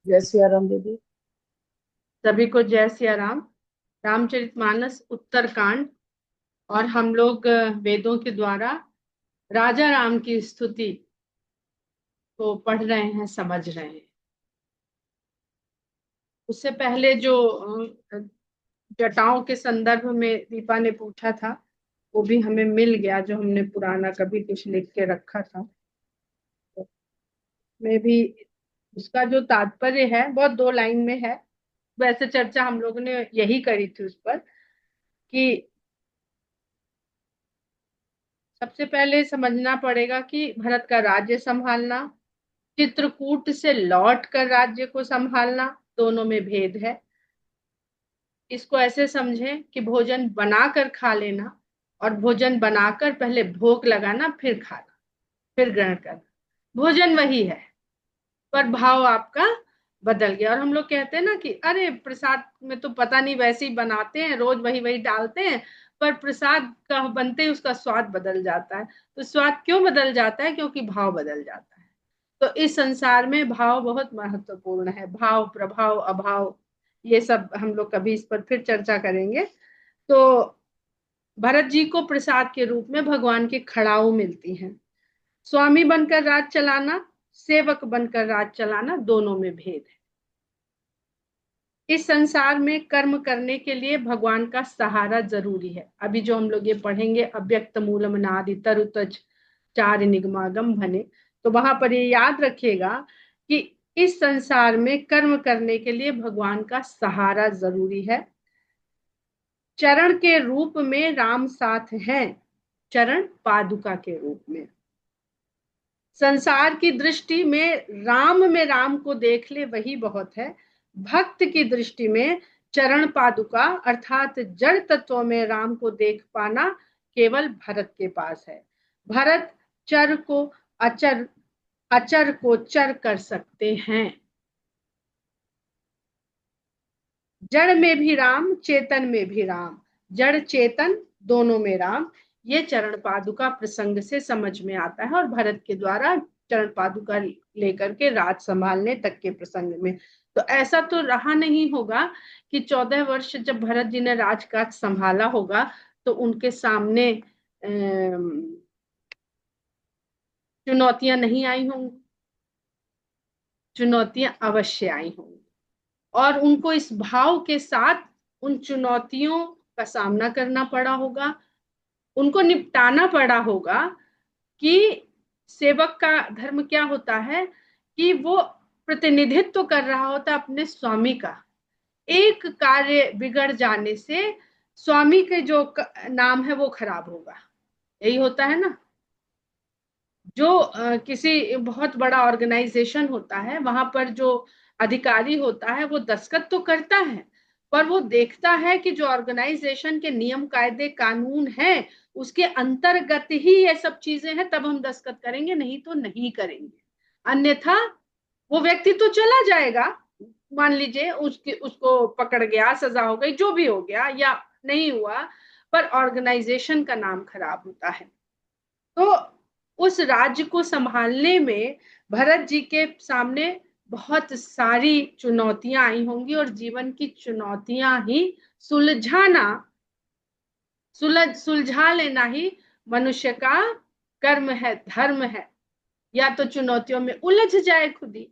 जय सिया राम दीदी। सभी को जय सिया राम। रामचरितमानस उत्तरकांड। और हम लोग वेदों के द्वारा राजा राम की स्तुति को पढ़ रहे हैं, समझ रहे हैं। उससे पहले जो जटाओं के संदर्भ में दीपा ने पूछा था, वो भी हमें मिल गया, जो हमने पुराना कभी कुछ लिख के रखा था। तो में भी उसका जो तात्पर्य है बहुत दो लाइन में है। वैसे चर्चा हम लोगों ने यही करी थी उस पर कि सबसे पहले समझना पड़ेगा कि भरत का राज्य संभालना, चित्रकूट से लौट कर राज्य को संभालना, दोनों में भेद है। इसको ऐसे समझें कि भोजन बनाकर खा लेना और भोजन बनाकर पहले भोग लगाना, फिर खाना, फिर ग्रहण करना। भोजन वही है, पर भाव आपका बदल गया। और हम लोग कहते हैं ना कि अरे प्रसाद में तो पता नहीं, वैसे ही बनाते हैं, रोज वही वही डालते हैं, पर प्रसाद का बनते ही उसका स्वाद बदल जाता है। तो स्वाद क्यों बदल जाता है? क्योंकि भाव बदल जाता है। तो इस संसार में भाव बहुत महत्वपूर्ण है। भाव, प्रभाव, अभाव, ये सब हम लोग कभी इस पर फिर चर्चा करेंगे। तो भरत जी को प्रसाद के रूप में भगवान की खड़ाऊ मिलती हैं। स्वामी बनकर राज चलाना, सेवक बनकर राज चलाना, दोनों में भेद है। इस संसार में कर्म करने के लिए भगवान का सहारा जरूरी है। अभी जो हम लोग ये पढ़ेंगे, अव्यक्त मूलम नादि तरुतज चार निगमागम भने, तो वहां पर ये याद रखिएगा कि इस संसार में कर्म करने के लिए भगवान का सहारा जरूरी है। चरण के रूप में राम साथ हैं, चरण पादुका के रूप में। संसार की दृष्टि में राम को देख ले वही बहुत है। भक्त की दृष्टि में चरण पादुका अर्थात जड़ तत्व में राम को देख पाना केवल भरत के पास है। भरत चर को अचर, अचर को चर कर सकते हैं। जड़ में भी राम, चेतन में भी राम, जड़ चेतन दोनों में राम। ये चरण पादुका प्रसंग से समझ में आता है, और भरत के द्वारा चरण पादुका लेकर के राज संभालने तक के प्रसंग में। तो ऐसा तो रहा नहीं होगा कि 14 वर्ष जब भरत जी ने राजकाज संभाला होगा तो उनके सामने चुनौतियां नहीं आई होंगी। चुनौतियां अवश्य आई होंगी, और उनको इस भाव के साथ उन चुनौतियों का सामना करना पड़ा होगा, उनको निपटाना पड़ा होगा। कि सेवक का धर्म क्या होता है कि वो प्रतिनिधित्व कर रहा होता अपने स्वामी का। एक कार्य बिगड़ जाने से स्वामी के जो नाम है वो खराब होगा। यही होता है ना। जो किसी बहुत बड़ा ऑर्गेनाइजेशन होता है, वहां पर जो अधिकारी होता है वो दस्तखत तो करता है, पर वो देखता है कि जो ऑर्गेनाइजेशन के नियम कायदे कानून हैं उसके अंतर्गत ही ये सब चीजें हैं, तब हम दस्तखत करेंगे, नहीं तो नहीं करेंगे। अन्यथा वो व्यक्ति तो चला जाएगा। मान लीजिए उसके उसको पकड़ गया, सजा हो गई, जो भी हो गया या नहीं हुआ, पर ऑर्गेनाइजेशन का नाम खराब होता है। तो उस राज्य को संभालने में भरत जी के सामने बहुत सारी चुनौतियां आई होंगी, और जीवन की चुनौतियां ही सुलझाना, सुलझा लेना ही मनुष्य का कर्म है, धर्म है। या तो चुनौतियों में उलझ जाए खुद ही,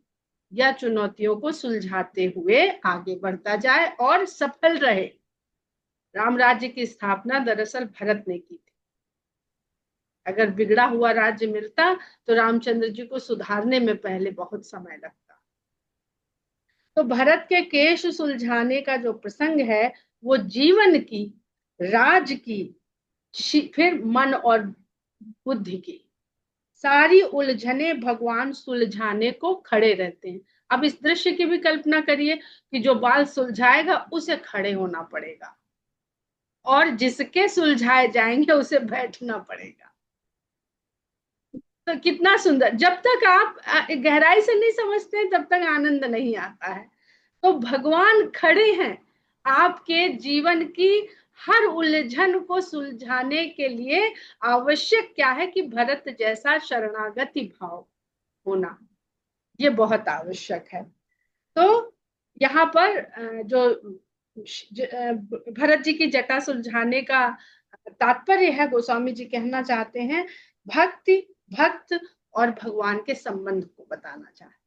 या चुनौतियों को सुलझाते हुए आगे बढ़ता जाए और सफल रहे। राम राज्य की स्थापना दरअसल भरत ने की थी। अगर बिगड़ा हुआ राज्य मिलता तो रामचंद्र जी को सुधारने में पहले बहुत समय लगता। तो भरत के केश सुलझाने का जो प्रसंग है वो जीवन की, राज की, फिर मन और बुद्धि की सारी उलझने भगवान सुलझाने को खड़े रहते हैं। अब इस दृश्य की भी कल्पना करिए कि जो बाल सुलझाएगा उसे खड़े होना पड़ेगा, और जिसके सुलझाए जाएंगे उसे बैठना पड़ेगा। तो कितना सुंदर! जब तक आप गहराई से नहीं समझते हैं तब तक आनंद नहीं आता है। तो भगवान खड़े हैं आपके जीवन की हर उलझन को सुलझाने के लिए। आवश्यक क्या है कि भरत जैसा शरणागति भाव होना, ये बहुत आवश्यक है। तो यहाँ पर जो भरत जी की जटा सुलझाने का तात्पर्य है, गोस्वामी जी कहना चाहते हैं भक्ति, भक्त और भगवान के संबंध को बताना चाहते हैं।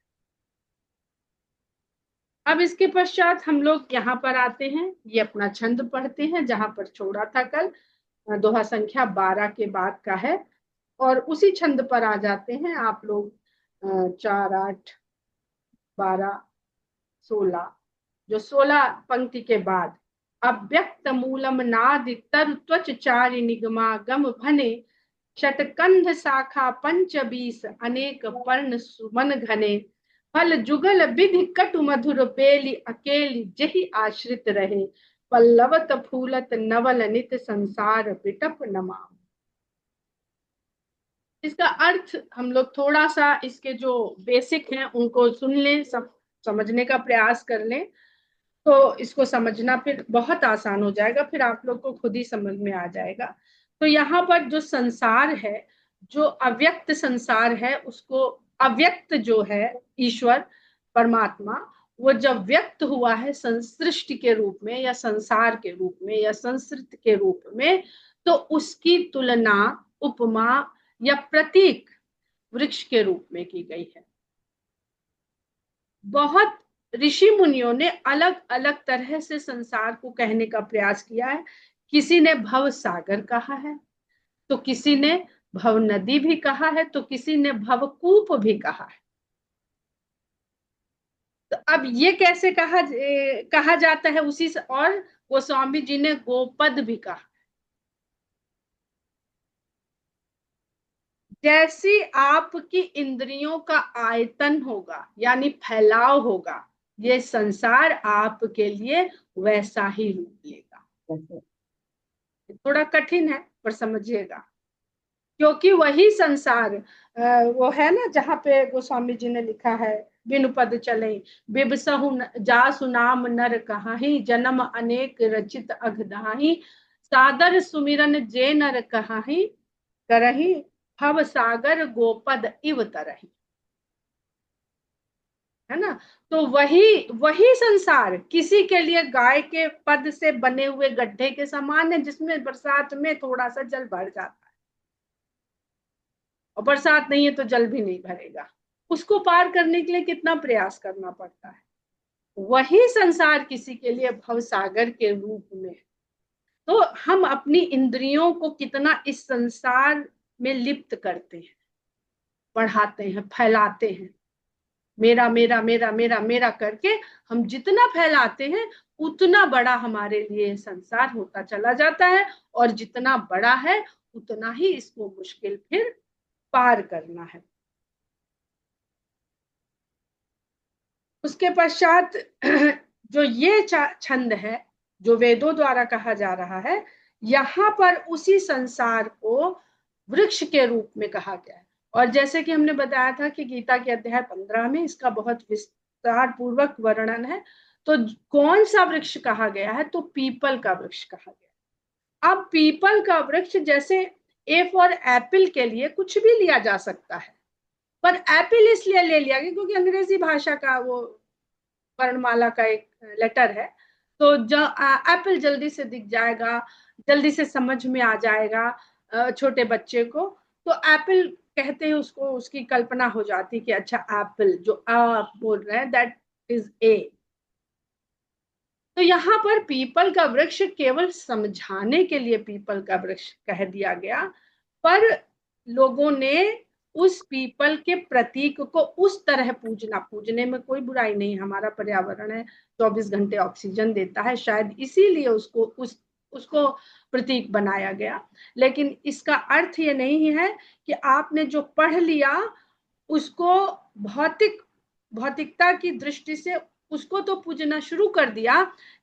अब इसके पश्चात हम लोग यहाँ पर आते हैं, ये अपना छंद पढ़ते हैं जहां पर छोड़ा था कल, दोहा संख्या 12 के बाद का है, और उसी छंद पर आ जाते हैं आप लोग। 4, 8, 12, 16, जो 16 पंक्ति के बाद, अव्यक्त मूलम नादि तर त्वच चारि निगमागम भने, शतकंध शाखा 25 अनेक पर्ण सुमन घने, फल जुगल विधि कटु मधुर बेली अकेली जहि आश्रित रहे, पल्लवत फूलत नवल नित संसार बिटप नमा। इसका अर्थ हम लोग थोड़ा सा इसके जो बेसिक हैं उनको सुन लें, समझने का प्रयास कर लें, तो इसको समझना फिर बहुत आसान हो जाएगा, फिर आप लोग को खुद ही समझ में आ जाएगा। तो यहाँ पर जो संसार है, जो अव्यक्त संसार है, उसको अव्यक्त जो है ईश्वर परमात्मा, वो जब व्यक्त हुआ है संसृष्टि के रूप में या संसार के रूप में या संस्कृत के रूप में, तो उसकी तुलना उपमा या प्रतीक वृक्ष के रूप में की गई है। बहुत ऋषि मुनियों ने अलग अलग तरह से संसार को कहने का प्रयास किया है। किसी ने भव सागर कहा है, तो किसी ने भव नदी भी कहा है, तो किसी ने भवकूप भी कहा है। तो अब ये कैसे कहा जाता है उसी से, और गोस्वामी जी ने गोपद भी कहा। जैसी आपकी इंद्रियों का आयतन होगा यानी फैलाव होगा, ये संसार आपके लिए वैसा ही रूप लेगा। थोड़ा कठिन है पर समझिएगा, क्योंकि वही संसार वो है ना जहाँ पे गोस्वामी जी ने लिखा है, बिनु पद चले बिबसहु जासु नाम नर कहाही, जन्म अनेक रचित अघदाही, सादर सुमिरन जे नर कहाही, करही भव सागर गोपद इव तरही। है ना? तो वही वही संसार किसी के लिए गाय के पद से बने हुए गड्ढे के समान है, जिसमें बरसात में थोड़ा सा जल भर जाता है, और बरसात नहीं है तो जल भी नहीं भरेगा। उसको पार करने के लिए कितना प्रयास करना पड़ता है। वही संसार किसी के लिए भवसागर के रूप में। तो हम अपनी इंद्रियों को कितना इस संसार में लिप्त करते हैं, बढ़ाते हैं, फैलाते हैं। मेरा मेरा मेरा मेरा मेरा करके हम जितना फैलाते हैं, उतना बड़ा हमारे लिए संसार होता चला जाता है, और जितना बड़ा है उतना ही इसको मुश्किल फिर पार करना है। उसके पश्चात जो ये छंद है जो वेदों द्वारा कहा जा रहा है, यहाँ पर उसी संसार को वृक्ष के रूप में कहा गया है। और जैसे कि हमने बताया था कि गीता के अध्याय 15 में इसका बहुत विस्तार पूर्वक वर्णन है। तो कौन सा वृक्ष कहा गया है? तो पीपल का वृक्ष कहा गया। अब पीपल का वृक्ष, जैसे ए फॉर एप्पल के लिए कुछ भी लिया जा सकता है, पर एप्पल इसलिए ले लिया गया क्योंकि अंग्रेजी भाषा का वो वर्णमाला का एक लेटर है। तो जो एप्पल जल्दी से दिख जाएगा, जल्दी से समझ में आ जाएगा छोटे बच्चे को, तो एप्पल कहते हैं उसको, उसकी कल्पना हो जाती कि अच्छा एप्पल, जो आप बोल रहे हैं दैट इज ए। तो यहाँ पर पीपल का वृक्ष केवल समझाने के लिए पीपल का वृक्ष कह दिया गया, पर लोगों ने उस पीपल के प्रतीक को उस तरह पूजने में कोई बुराई नहीं। हमारा पर्यावरण है, 24 घंटे ऑक्सीजन देता है, शायद इसीलिए उसको प्रतीक बनाया गया। लेकिन इसका अर्थ ये नहीं है कि आपने जो पढ़ लिया उसको भौतिकता की दृष्टि से उसको तो पूजना शुरू कर दिया,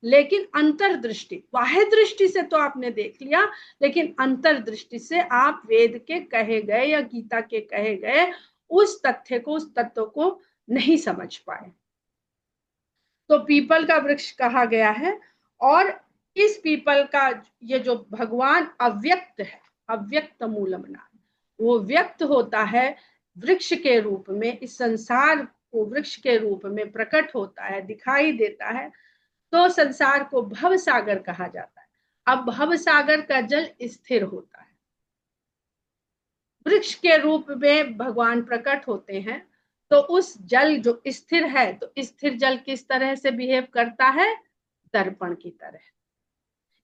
लेकिन अंतर्दृष्टि, बाह्य दृष्टि से तो आपने देख लिया, लेकिन अंतर्दृष्टि से आप वेद के कहे गए या गीता के कहे गए उस तथ्य को, उस तत्व को नहीं समझ पाए। तो पीपल का वृक्ष कहा गया है। और इस पीपल का ये जो भगवान अव्यक्त है, अव्यक्त मूलम नाम, वो व्यक्त होता है वृक्ष के रूप में इस संसार वो वृक्ष के रूप में प्रकट होता है, दिखाई देता है, तो संसार को भव सागर कहा जाता है। अब भव सागर का जल स्थिर होता है, वृक्ष के रूप में भगवान प्रकट होते हैं, तो उस जल जो स्थिर है, तो स्थिर जल किस तरह से बिहेव करता है? दर्पण की तरह।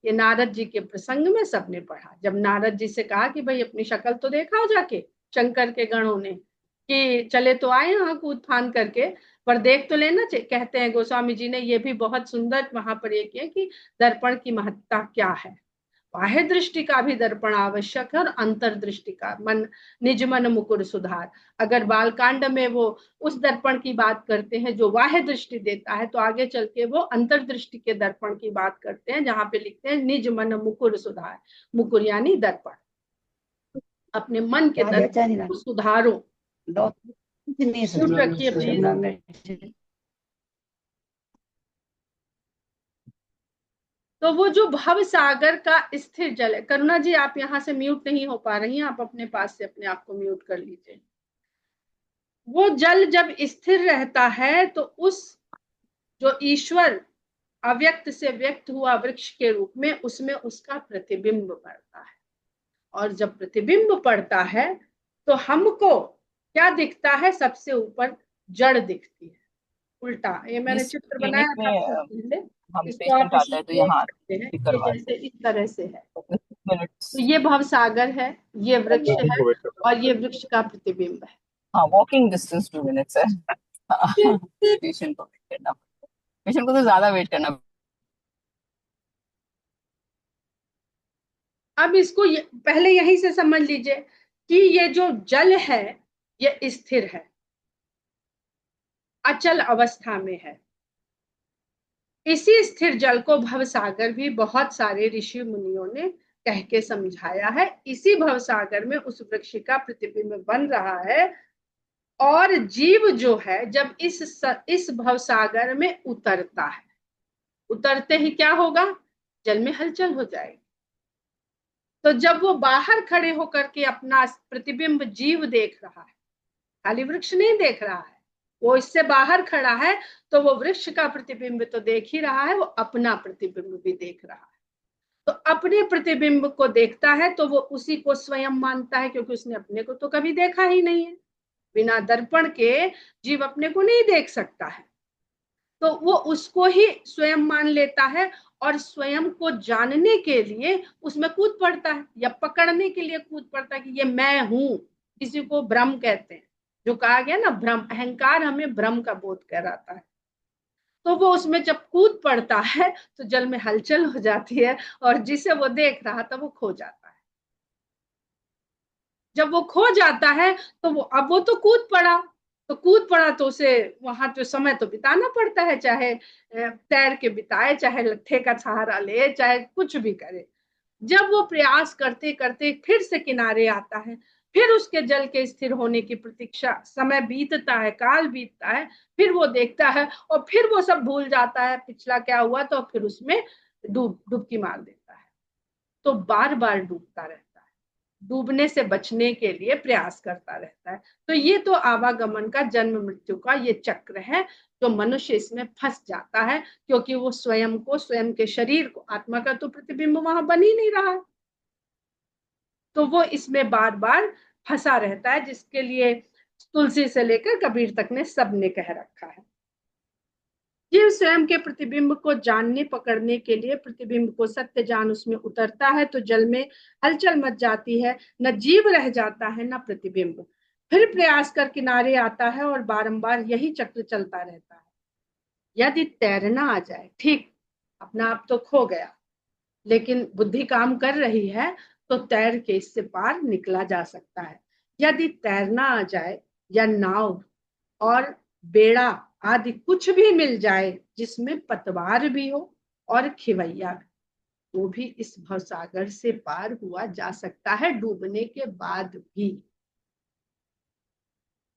ये नारद जी के प्रसंग में सबने पढ़ा, जब नारद जी से कहा कि भाई अपनी शक्ल तो देखा जाके, शंकर के गणों ने, कि चले तो आए यहाँ कूद फान करके, पर देख तो लेना चाहिए। कहते हैं गोस्वामी जी ने ये भी बहुत सुंदर वहां पर ये किया कि दर्पण की महत्ता क्या है। बाह्य दृष्टि का भी दर्पण आवश्यक है और अंतर्दृष्टि का, मन निज मन मुकुर सुधार। अगर बालकांड में वो उस दर्पण की बात करते हैं जो बाह्य दृष्टि देता है, तो आगे चल के वो अंतर्दृष्टि के दर्पण की बात करते हैं, जहां पे लिखते हैं निज मन मुकुर सुधार। मुकुर यानी दर्पण, अपने मन के दर्पण को सुधारो। रखिए प्लीज। तो वो जो भव सागर का स्थिर जल है, करुणा जी आप यहाँ से म्यूट नहीं हो पा रही हैं, आप अपने पास से अपने आप को म्यूट कर लीजिए। वो जल जब स्थिर रहता है तो उस जो ईश्वर अव्यक्त से व्यक्त हुआ वृक्ष के रूप में, उसमें उसका प्रतिबिंब पड़ता है। और जब प्रतिबिंब पड़ता है तो हमको क्या दिखता है? सबसे ऊपर जड़ दिखती है, उल्टा। ये मैंने चित्र क्लिनिक बनाया था में पहले, हम इसको आप पेशेंट आता इसे है तो देख यहाँ सकते हैं, भी ये करवाते जैसे इस तरह से है। हैं मिनट्स। तो ये भव सागर है, ये वृक्ष है, और ये वृक्ष का प्रतिबिंब है। हाँ, वॉकिंग डिस्टेंस 2 मिनट्स है। पेशेंट को वेट करना, पेशेंट को तो ज्यादा वेट करना। अब इसको पहले यहीं से समझ लीजिए कि ये जो जल है ये स्थिर है, अचल अवस्था में है। इसी स्थिर जल को भवसागर भी बहुत सारे ऋषि मुनियों ने कह के समझाया है। इसी भवसागर में उस वृक्ष का प्रतिबिंब बन रहा है, और जीव जो है जब इस भवसागर में उतरता है, उतरते ही क्या होगा? जल में हलचल हो जाएगी। तो जब वो बाहर खड़े होकर के अपना प्रतिबिंब जीव देख रहा है, खाली वृक्ष नहीं देख रहा है, वो इससे बाहर खड़ा है, तो वो वृक्ष का प्रतिबिंब तो देख ही रहा है, वो अपना प्रतिबिंब भी देख रहा है। तो अपने प्रतिबिंब को देखता है तो वो उसी को स्वयं मानता है, क्योंकि उसने अपने को तो कभी देखा ही नहीं है। बिना दर्पण के जीव अपने को नहीं देख सकता है, तो वो उसको ही स्वयं मान लेता है, और स्वयं को जानने के लिए उसमें कूद पड़ता है, या पकड़ने के लिए कूद पड़ता है कि ये मैं हूं। किसी को भ्रम कहते हैं, जो कहा गया ना, भ्रम, अहंकार हमें भ्रम का बोध कराता है। तो वो उसमें जब कूद पड़ता है तो जल में हलचल हो जाती है, और जिसे वो देख रहा था वो खो जाता है। जब वो खो जाता है तो वो, अब वो तो कूद पड़ा, तो कूद पड़ा तो उसे वहां तो समय तो बिताना पड़ता है, चाहे तैर के बिताए, चाहे लट्ठे का सहारा ले, चाहे कुछ भी करे। जब वो प्रयास करते करते फिर से किनारे आता है, फिर उसके जल के स्थिर होने की प्रतीक्षा, समय बीतता है, काल बीतता है, फिर वो देखता है और फिर वो सब भूल जाता है पिछला क्या हुआ, तो फिर उसमें डुबकी मार देता है। तो बार बार डूबता रहता है, डूबने से बचने के लिए प्रयास करता रहता है। तो ये तो आवागमन का, जन्म मृत्यु का ये चक्र है, जो मनुष्य इसमें फंस जाता है, क्योंकि वो स्वयं को, स्वयं के शरीर को, आत्मा का तो प्रतिबिंब वहां बन ही नहीं रहा है, तो वो इसमें बार बार फंसा रहता है, जिसके लिए तुलसी से लेकर कबीर तक ने सबने कह रखा है। जीव स्वयं के प्रतिबिंब को जानने, पकड़ने के लिए प्रतिबिंब को सत्य जान उसमें उतरता है, तो जल में हलचल मच जाती है, न जीव रह जाता है न प्रतिबिंब। फिर प्रयास कर किनारे आता है और बारंबार यही चक्र चलता रहता है। यदि तैरना आ जाए, ठीक, अपना आप तो खो गया, लेकिन बुद्धि काम कर रही है, तो तैर के इससे पार निकला जा सकता है। यदि तैरना आ जाए, या नाव और बेड़ा आदि कुछ भी मिल जाए जिसमें पतवार भी हो और खिवैया भी, तो भी इस भवसागर से पार हुआ जा सकता है डूबने के बाद भी।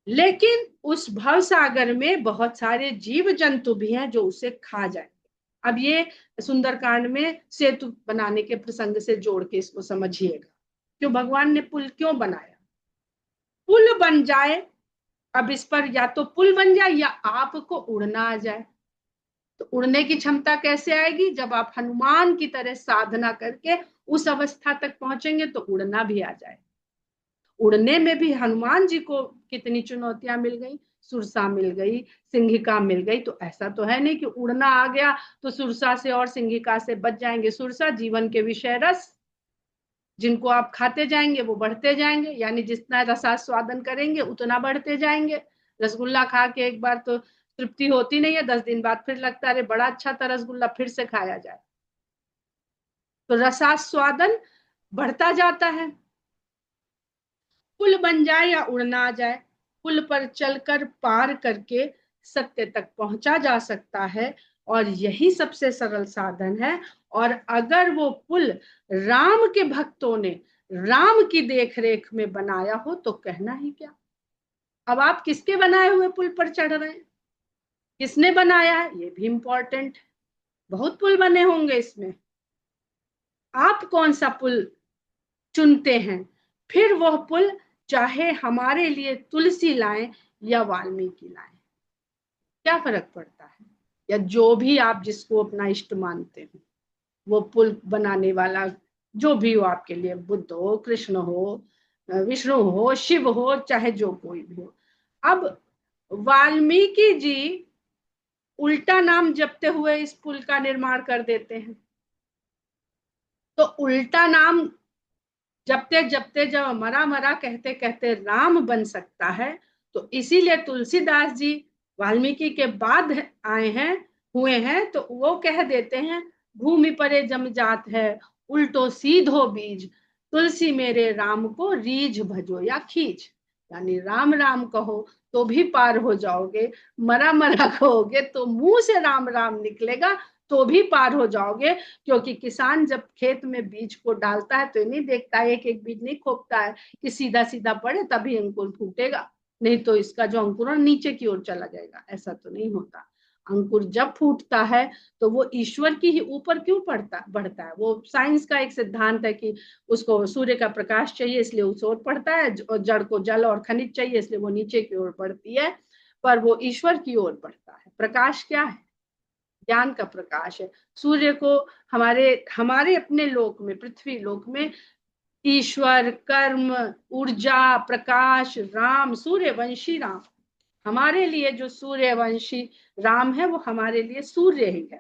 लेकिन उस भवसागर में बहुत सारे जीव जंतु भी हैं जो उसे खा जाएंगे। अब ये सुंदरकांड में सेतु बनाने के प्रसंग से जोड़ के इसको समझिएगा, क्यों भगवान ने पुल क्यों बनाया? पुल बन जाए अब इस पर या तो पुल बन जाए या आपको उड़ना आ जाए। तो उड़ने की क्षमता कैसे आएगी? जब आप हनुमान की तरह साधना करके उस अवस्था तक पहुंचेंगे तो उड़ना भी आ जाए। उड़ने में भी हनुमान जी को कितनी चुनौतियां मिल गई, सुरसा मिल गई, सिंहिका मिल गई। तो ऐसा तो है नहीं कि उड़ना आ गया तो सुरसा से और सिंहिका से बच जाएंगे। सुरसा जीवन के विषय रस, जिनको आप खाते जाएंगे वो बढ़ते जाएंगे, यानी जितना रसास्वादन करेंगे उतना बढ़ते जाएंगे। रसगुल्ला खा के एक बार तो तृप्ति होती नहीं है, 10 दिन बाद फिर लगता है अरे बड़ा अच्छा था रसगुल्ला, फिर से खाया जाए। तो रसास्वादन बढ़ता जाता है। पुल बन जाए या उड़ना आ जाए, पुल पर चलकर पार करके सत्य तक पहुंचा जा सकता है, और यही सबसे सरल साधन है। और अगर वो पुल राम के भक्तों ने राम की देखरेख में बनाया हो तो कहना ही क्या। अब आप किसके बनाए हुए पुल पर चढ़ रहे हैं, किसने बनाया है, ये भी इंपॉर्टेंट है। बहुत पुल बने होंगे इसमें, आप कौन सा पुल चुनते हैं? फिर वह पुल चाहे हमारे लिए तुलसी लाए या वाल्मीकि लाए, क्या फर्क पड़ता है? या जो भी आप जिसको अपना इष्ट मानते हो, वो पुल बनाने वाला जो भी हो आपके लिए, बुद्ध हो, कृष्ण हो, विष्णु हो, शिव हो, चाहे जो कोई भी हो। अब वाल्मीकि जी उल्टा नाम जपते हुए इस पुल का निर्माण कर देते हैं। तो उल्टा नाम जपते जपते जब मरा मरा कहते कहते राम बन सकता है, तो इसीलिए तुलसीदास जी वाल्मीकि के बाद आए हैं, हुए हैं, तो वो कह देते हैं भूमि परे जम जात है, उल्टो सीधो बीज, तुलसी मेरे राम को रीझ भजो या खींच। यानी राम राम कहो तो भी पार हो जाओगे, मरा मरा कहोगे तो मुंह से राम राम निकलेगा तो भी पार हो जाओगे। क्योंकि किसान जब खेत में बीज को डालता है तो नहीं देखता, एक एक बीज नहीं खोपता है कि सीधा सीधा पड़े तभी अंकुर फूटेगा, नहीं तो इसका जो अंकुरण नीचे की ओर चला जाएगा, ऐसा तो नहीं होता। अंकुर जब फूटता है तो वो ईश्वर की ही ऊपर क्यों बढ़ता है। वो साइंस का एक सिद्धांत है कि उसको सूर्य का प्रकाश चाहिए इसलिए उस ओर बढ़ता है, और जड़ को जल और खनिज चाहिए इसलिए वो नीचे की ओर बढ़ती है, पर वो ईश्वर की ओर बढ़ता है। प्रकाश क्या है? ज्ञान का प्रकाश है। सूर्य को हमारे हमारे अपने लोक में, पृथ्वी लोक में, ईश्वर, कर्म, ऊर्जा, प्रकाश, राम, सूर्यवंशी राम, हमारे लिए जो सूर्यवंशी राम है वो हमारे लिए सूर्य ही है।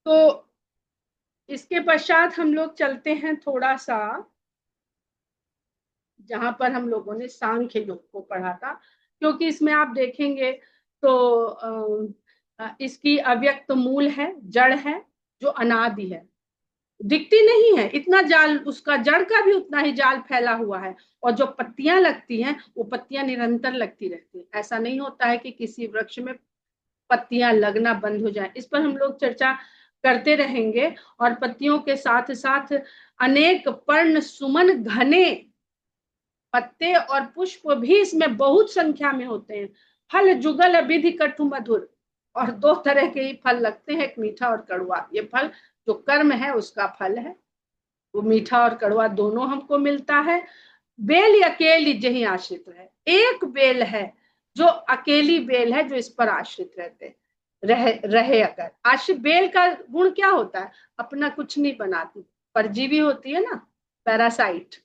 तो इसके पश्चात हम लोग चलते हैं थोड़ा सा, जहां पर हम लोगों ने सांख्य योग को पढ़ा था, क्योंकि इसमें आप देखेंगे तो इसकी अव्यक्त मूल है, जड़ है, जो अनादि है, दिखती नहीं है। इतना जाल, उसका जड़ का भी उतना ही जाल फैला हुआ है, और जो पत्तियां लगती हैं वो पत्तियां निरंतर लगती रहती हैं। ऐसा नहीं होता है कि किसी वृक्ष में पत्तियां लगना बंद हो जाए। इस पर हम लोग चर्चा करते रहेंगे। और पत्तियों के साथ साथ अनेक पर्ण सुमन घने पत्ते और पुष्प भी इसमें बहुत संख्या में होते हैं। फल जुगल विधि कटु मधुर, और दो तरह के ही फल लगते हैं, एक मीठा और कड़वा। ये फल जो कर्म है उसका फल है, वो मीठा और कड़वा दोनों हमको मिलता है। बेल अकेली जही आश्रित है, एक बेल है जो अकेली बेल है जो इस पर आश्रित रहते रहे अगर आश्रित। बेल का गुण क्या होता है? अपना कुछ नहीं बनाती, परजीवी होती है ना, पैरासाइट,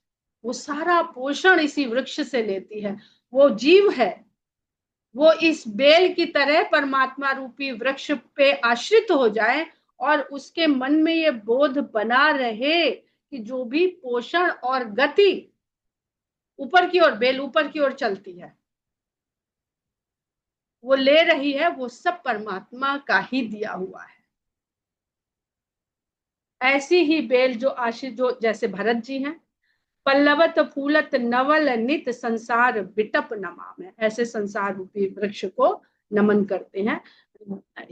वो सारा पोषण इसी वृक्ष से लेती है। वो जीव है, वो इस बेल की तरह परमात्मा रूपी वृक्ष पे आश्रित हो जाए, और उसके मन में ये बोध बना रहे कि जो भी पोषण और गति ऊपर की ओर, बेल ऊपर की ओर चलती है, वो ले रही है, वो सब परमात्मा का ही दिया हुआ है। ऐसी ही बेल जो आश्रित, जो जैसे भरत जी हैं, पल्लवत फूलत नवल नित संसार बिटप नमाम है, ऐसे संसार रूपी वृक्ष को नमन करते हैं,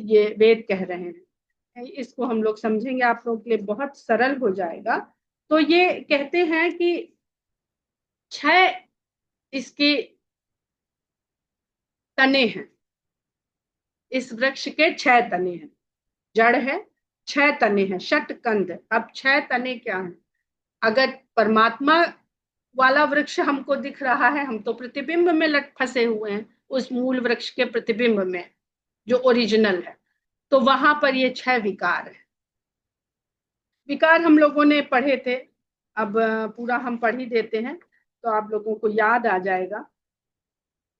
ये वेद कह रहे हैं। इसको हम लोग समझेंगे, आप लोगों के लिए बहुत सरल हो जाएगा। तो ये कहते हैं कि 6 इसके तने हैं, इस वृक्ष के 6 तने हैं, जड़ है, 6 तने हैं, षट कंद। अब 6 तने क्या है? अगर परमात्मा वाला वृक्ष हमको दिख रहा है, हम तो प्रतिबिंब में लट फंसे हुए हैं उस मूल वृक्ष के प्रतिबिंब में जो ओरिजिनल है। तो वहां पर ये 6 विकार है। विकार हम लोगों ने पढ़े थे, अब पूरा हम पढ़ ही देते हैं तो आप लोगों को याद आ जाएगा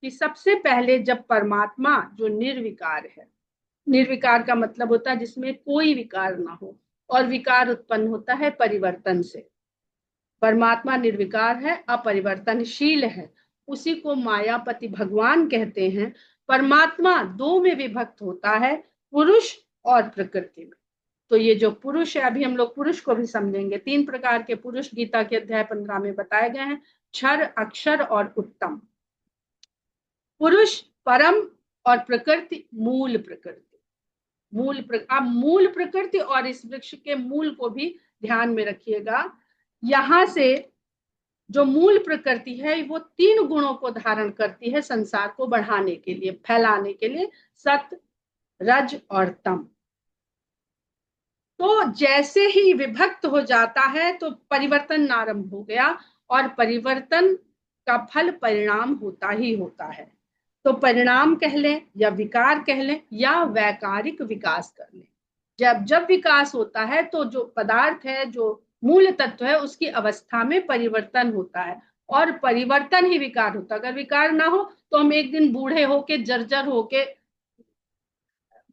कि सबसे पहले जब परमात्मा जो निर्विकार है, निर्विकार का मतलब होता है जिसमें कोई विकार ना हो, और विकार उत्पन्न होता है परिवर्तन से। परमात्मा निर्विकार है, अपरिवर्तनशील है, उसी को मायापति भगवान कहते हैं। परमात्मा दो में विभक्त होता है, पुरुष और प्रकृति में। तो ये जो पुरुष है, अभी हम लोग पुरुष को भी समझेंगे। 3 प्रकार के पुरुष गीता के अध्याय 15 में बताए गए हैं, क्षर, अक्षर और उत्तम। पुरुष परम और प्रकृति मूल प्रकृति। आप मूल प्रकृति और इस वृक्ष के मूल को भी ध्यान में रखिएगा। यहां से जो मूल प्रकृति है वो 3 गुणों को धारण करती है संसार को बढ़ाने के लिए, फैलाने के लिए, सत, रज और तम। तो जैसे ही विभक्त हो जाता है तो परिवर्तन आरंभ हो गया, और परिवर्तन का फल परिणाम होता ही होता है। तो परिणाम कह लें या विकार कह लें या वैकारिक विकास कर लें। जब जब विकास होता है तो जो पदार्थ है, जो मूल तत्व है, उसकी अवस्था में परिवर्तन होता है, और परिवर्तन ही विकार होता है। अगर विकार ना हो तो हम एक दिन बूढ़े होके जर्जर होके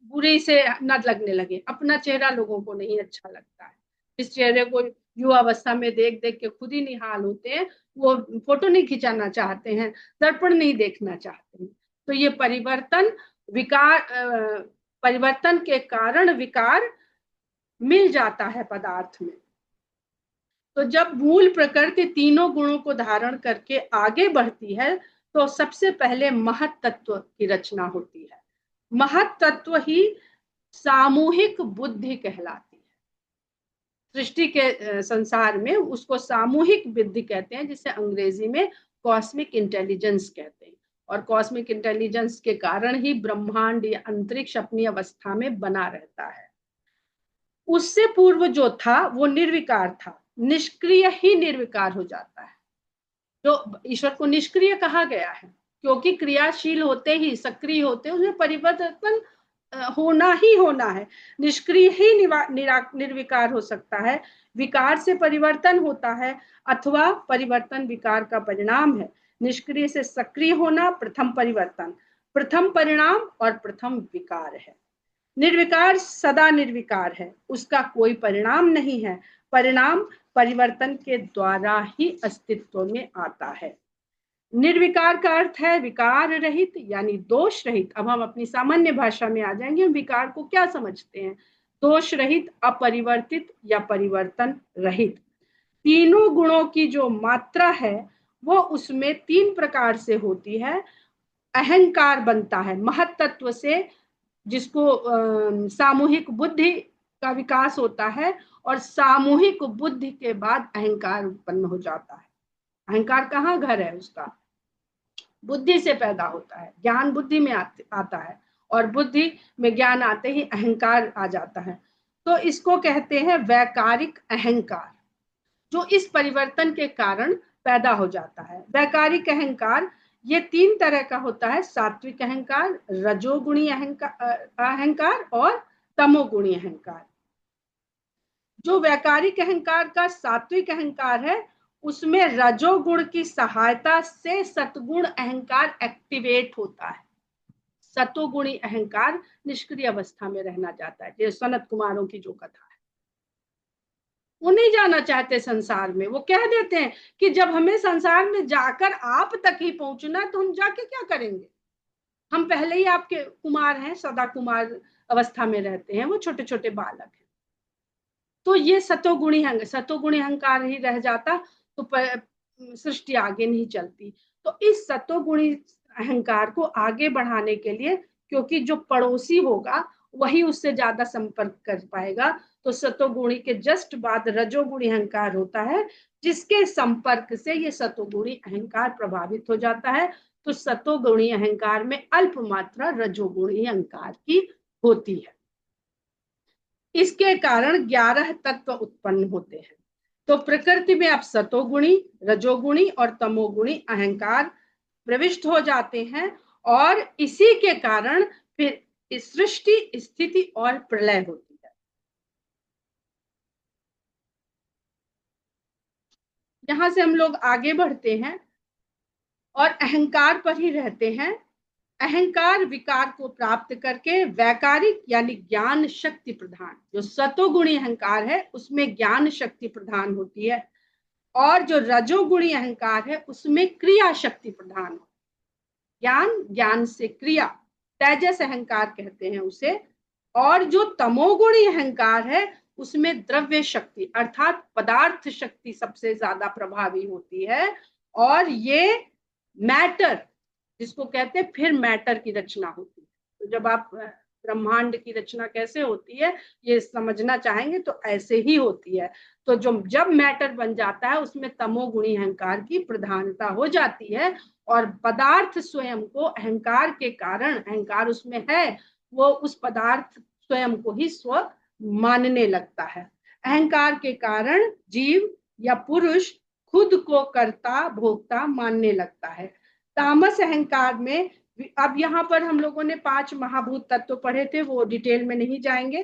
बुरे से न लगने लगे। अपना चेहरा लोगों को नहीं अच्छा लगता है। इस चेहरे को युवावस्था में देख देख के खुद ही निहाल होते हैं, वो फोटो नहीं खिंचाना चाहते हैं, दर्पण नहीं देखना चाहते हैं। तो ये परिवर्तन, विकार, परिवर्तन के कारण विकार मिल जाता है पदार्थ में। तो जब मूल प्रकृति तीनों गुणों को धारण करके आगे बढ़ती है तो सबसे पहले महत तत्व की रचना होती है। महत तत्व ही सामूहिक बुद्धि कहलाती है। सृष्टि के संसार में उसको सामूहिक बुद्धि कहते हैं, जिसे अंग्रेजी में कॉस्मिक इंटेलिजेंस कहते हैं। और कॉस्मिक इंटेलिजेंस के कारण ही ब्रह्मांड या अंतरिक्ष अपनी अवस्था में बना रहता है। उससे पूर्व जो था वो निर्विकार था, निष्क्रिय ही निर्विकार हो जाता है। जो ईश्वर को निष्क्रिय कहा गया है क्योंकि क्रियाशील होते ही, सक्रिय होते उसमें परिवर्तन होना ही होना है। निष्क्रिय ही निर्विकार हो सकता है। विकार से परिवर्तन होता है, अथवा परिवर्तन विकार का परिणाम है। निष्क्रिय से सक्रिय होना प्रथम परिवर्तन, प्रथम परिणाम और प्रथम विकार है। निर्विकार सदा निर्विकार है, उसका कोई परिणाम नहीं है। परिणाम परिवर्तन के द्वारा ही अस्तित्व में आता है। निर्विकार का अर्थ है विकार रहित यानी दोष रहित। अब हम अपनी सामान्य भाषा में आ जाएंगे, हम विकार को क्या समझते हैं। दोष रहित, अपरिवर्तित या परिवर्तन रहित। तीनों गुणों की जो मात्रा है वो उसमें 3 प्रकार से होती है। अहंकार बनता है महत तत्व से, जिसको सामूहिक बुद्धि का विकास होता है, और सामूहिक बुद्धि के बाद अहंकार उत्पन्न हो जाता है। अहंकार कहाँ घर है उसका, बुद्धि से पैदा होता है। ज्ञान बुद्धि में आता है, और बुद्धि में ज्ञान आते ही अहंकार आ जाता है। तो इसको कहते हैं वैकारिक अहंकार, जो इस परिवर्तन के कारण पैदा हो जाता है। वैकारिक अहंकार ये 3 तरह का होता है, सात्विक अहंकार, रजोगुणी अहंकार और तमोगुणी अहंकार। जो वैकारिक अहंकार का सात्विक अहंकार है उसमें रजोगुण की सहायता से सतगुण अहंकार एक्टिवेट होता है। सतोगुणी अहंकार निष्क्रिय अवस्था में रहना चाहता है। जैसे सनत कुमारों की जो कथा है, वो नहीं जाना चाहते संसार में। वो कह देते हैं कि जब हमें संसार में जाकर आप तक ही पहुंचना तो हम जाके क्या करेंगे, हम पहले ही आपके कुमार हैं, सदा कुमार अवस्था में रहते हैं, वो छोटे छोटे बालक हैं। तो ये सतोगुणी अहंकार ही रह जाता तो सृष्टि आगे नहीं चलती। तो इस सतोगुणी अहंकार को आगे बढ़ाने के लिए, क्योंकि जो पड़ोसी होगा वही उससे ज्यादा संपर्क कर पाएगा, तो सतोगुणी के जस्ट बाद रजोगुणी अहंकार होता है, जिसके संपर्क से ये सतोगुणी अहंकार प्रभावित हो जाता है। तो सतोगुणी अहंकार में अल्प मात्रा रजोगुणी अहंकार की होती है। इसके कारण 11 तत्व उत्पन्न होते हैं। तो प्रकृति में अब सतोगुणी, रजोगुणी और तमोगुणी अहंकार प्रविष्ट हो जाते हैं, और इसी के कारण फिर इस सृष्टि, स्थिति और प्रलय होती है। यहां से हम लोग आगे बढ़ते हैं और अहंकार पर ही रहते हैं। अहंकार विकार को प्राप्त करके वैकारिक यानी ज्ञान शक्ति प्रधान, जो सतोगुणी अहंकार है उसमें ज्ञान शक्ति प्रधान होती है, और जो रजोगुणी अहंकार है उसमें क्रिया शक्ति प्रधान होती है। ज्ञान, ज्ञान से क्रिया, तेजस अहंकार कहते हैं उसे। और जो तमोगुणी अहंकार है उसमें द्रव्य शक्ति अर्थात पदार्थ शक्ति सबसे ज्यादा प्रभावी होती है, और ये मैटर, जिसको कहते हैं फिर मैटर की रचना होती है। तो जब आप ब्रह्मांड की रचना कैसे होती है ये समझना चाहेंगे तो ऐसे ही होती है। तो जो जब मैटर बन जाता है उसमें तमोगुणी अहंकार की प्रधानता हो जाती है, और पदार्थ स्वयं को अहंकार के कारण, अहंकार उसमें है, वो उस पदार्थ स्वयं को ही स्व मानने लगता है। अहंकार के कारण जीव या पुरुष खुद को कर्ता भोक्ता मानने लगता है। तामस अहंकार में, अब यहाँ पर हम लोगों ने 5 महाभूत तत्व पढ़े थे, वो डिटेल में नहीं जाएंगे।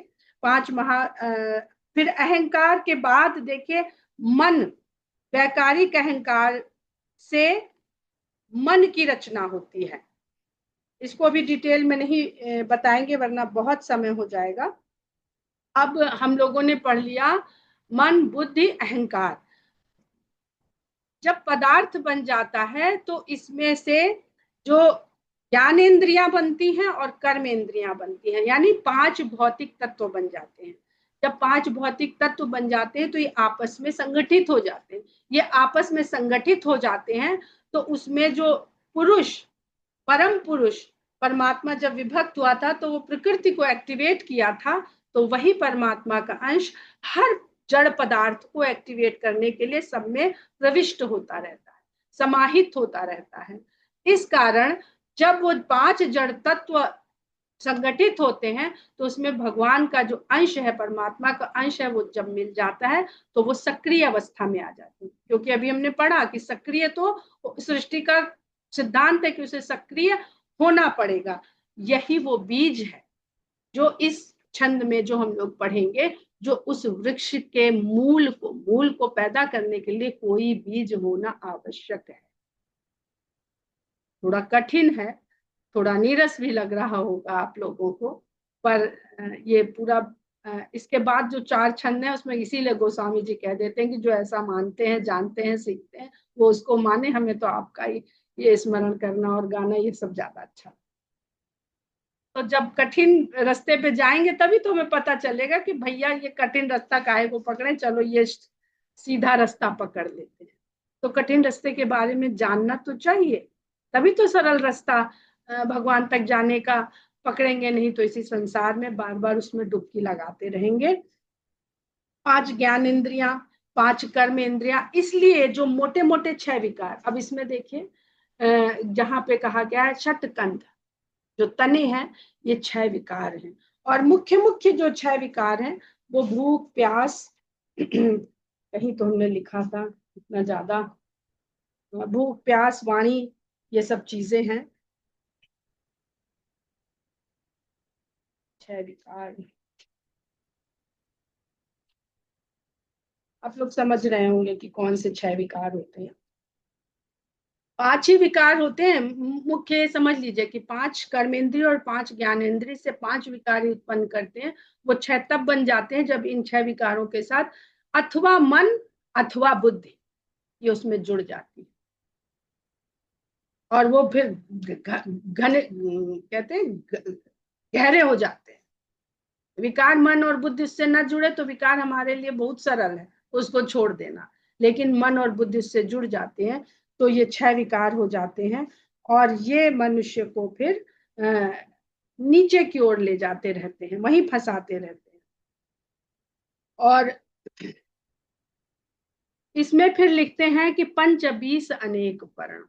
फिर अहंकार के बाद देखिए मन, वैकारिक अहंकार से मन की रचना होती है। इसको भी डिटेल में नहीं बताएंगे वरना बहुत समय हो जाएगा। अब हम लोगों ने पढ़ लिया मन, बुद्धि, अहंकार। जब पदार्थ बन जाता है तो इसमें से जो ज्ञानेंद्रियां बनती हैं और कर्मेंद्रियां बनती हैं, यानी 5 भौतिक तत्व बन जाते हैं। जब 5 भौतिक तत्व बन जाते हैं तो ये आपस में संगठित हो जाते हैं। ये आपस में संगठित हो जाते हैं तो उसमें जो पुरुष, परम पुरुष परमात्मा जब विभक्त हुआ था तो वो प्रकृति को एक्टिवेट किया था, तो वही परमात्मा का अंश हर जड़ पदार्थ को एक्टिवेट करने के लिए सब में प्रविष्ट होता रहता है, समाहित होता रहता है। इस कारण जब वो 5 जड़ तत्व संगठित होते हैं तो उसमें भगवान का जो अंश है, परमात्मा का अंश है, वो जब मिल जाता है तो वो सक्रिय अवस्था में आ जाती है। क्योंकि अभी हमने पढ़ा कि सक्रिय तो सृष्टि का सिद्धांत है कि उसे सक्रिय होना पड़ेगा। यही वो बीज है जो इस छंद में जो हम लोग पढ़ेंगे, जो उस वृक्ष के मूल को पैदा करने के लिए कोई बीज होना आवश्यक है। थोड़ा कठिन है, थोड़ा नीरस भी लग रहा होगा आप लोगों को, पर ये पूरा इसके बाद जो 4 छंद है उसमें इसीलिए गोस्वामी जी कह देते हैं कि जो ऐसा मानते हैं, जानते हैं, सीखते हैं वो उसको माने। हमें तो आपका ही ये स्मरण करना और गाना ये सब ज्यादा अच्छा। तो जब कठिन रास्ते पे जाएंगे तभी तो हमें पता चलेगा कि भैया ये कठिन रास्ता काहे को पकड़े, चलो ये सीधा रास्ता पकड़ लेते हैं। तो कठिन रास्ते के बारे में जानना तो चाहिए, तभी तो सरल रास्ता भगवान तक जाने का पकड़ेंगे, नहीं तो इसी संसार में बार बार उसमें डुबकी लगाते रहेंगे। 5 ज्ञान इंद्रियां, 5 कर्म इंद्रियां, इसलिए जो मोटे मोटे 6 विकार, अब इसमें देखिए जहां पे कहा गया है षटकंध, जो तने हैं ये 6 विकार हैं। और मुख्य मुख्य जो 6 विकार हैं वो भूख, प्यास कहीं तो हमने लिखा था इतना ज्यादा, भूख, प्यास, वाणी, ये सब चीजें हैं 6 विकार। आप लोग समझ रहे होंगे कि कौन से 6 विकार होते हैं। 5 ही विकार होते हैं मुख्य, समझ लीजिए कि 5 कर्मेंद्रिय और 5 ज्ञानेंद्रिय से 5 विकार उत्पन्न करते हैं। वो 6 तब बन जाते हैं जब इन 6 विकारों के साथ अथवा मन अथवा बुद्धि ये उसमें जुड़ जाती है, और वो फिर घने कहते हैं गहरे हो जाते हैं। विकार मन और बुद्धि उससे न जुड़े तो विकार हमारे लिए बहुत सरल है उसको छोड़ देना, लेकिन मन और बुद्धि उससे जुड़ जाते हैं तो ये 6 विकार हो जाते हैं, और ये मनुष्य को फिर नीचे की ओर ले जाते रहते हैं, वहीं फंसाते रहते हैं। और इसमें फिर लिखते हैं कि 25 अनेक वर्ण,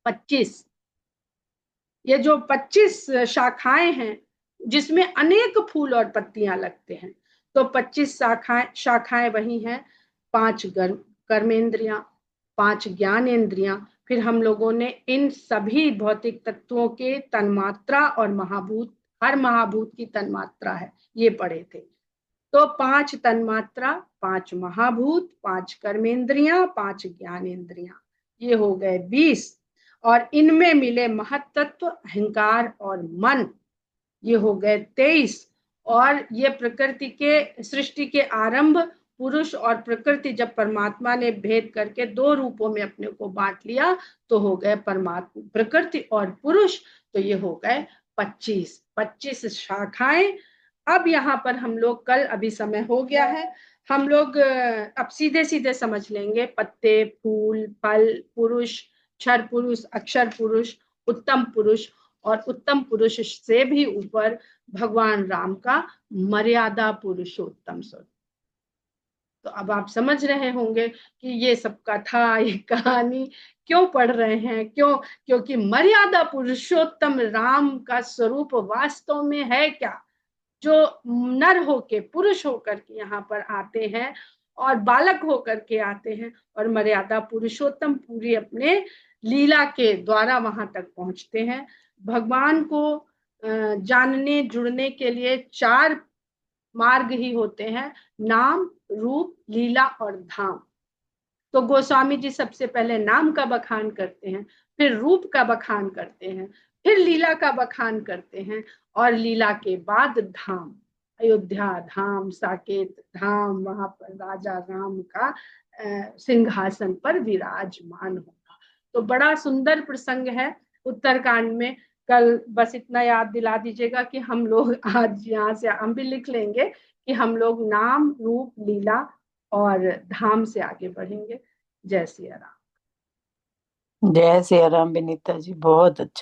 25, ये जो 25 शाखाएं हैं जिसमें अनेक फूल और पत्तियां लगते हैं, तो 25 शाखाएं वही हैं 5 कर्मेंद्रियां, 5 ज्ञानेंद्रियां। फिर हम लोगों ने इन सभी भौतिक तत्वों के तन्मात्रा और महाभूत, हर महाभूत की तन्मात्रा है, ये पढ़े थे। तो 5 तन्मात्रा, 5 महाभूत, 5 कर्मेंद्रियां, 5 ज्ञानेंद्रियां, ये हो गए 20। और इनमें मिले महत्त्व, अहंकार और मन, ये हो गए 23। और ये प्रकृति के, सृष्टि के आरंभ, पुरुष और प्रकृति, जब परमात्मा ने भेद करके 2 रूपों में अपने को बांट लिया तो हो गए परमात्मा, प्रकृति और पुरुष, तो ये हो गए 25 शाखाएं। अब यहाँ पर हम लोग, कल अभी समय हो गया है, हम लोग अब सीधे सीधे समझ लेंगे। पत्ते, फूल, फल, पुरुष, क्षर पुरुष, अक्षर पुरुष, उत्तम पुरुष, और उत्तम पुरुष से भी ऊपर भगवान राम का मर्यादा पुरुषोत्तम स्वरूप। तो अब आप समझ रहे होंगे कि ये सब कथा, ये कहानी क्यों पढ़ रहे हैं, क्यों? क्योंकि मर्यादा पुरुषोत्तम राम का स्वरूप वास्तव में है क्या, जो नर होके, पुरुष होकर के यहाँ पर आते हैं और बालक होकर के आते हैं, और मर्यादा पुरुषोत्तम पूरी अपने लीला के द्वारा वहां तक पहुंचते हैं। भगवान को जानने, जुड़ने के लिए 4 मार्ग ही होते हैं, नाम, रूप, लीला और धाम। तो गोस्वामी जी सबसे पहले नाम का बखान करते हैं, फिर रूप का बखान करते हैं, फिर लीला का बखान करते हैं, और लीला के बाद धाम, अयोध्या धाम, साकेत धाम, वहां पर राजा राम का सिंहासन पर विराजमान होगा। तो बड़ा सुंदर प्रसंग है उत्तरकांड में। कल बस इतना याद दिला दीजिएगा कि हम लोग आज यहाँ से हम भी लिख लेंगे कि हम लोग नाम, रूप, लीला और धाम से आगे बढ़ेंगे। जय सिया राम। जय सिया राम विनीता जी, बहुत अच्छा।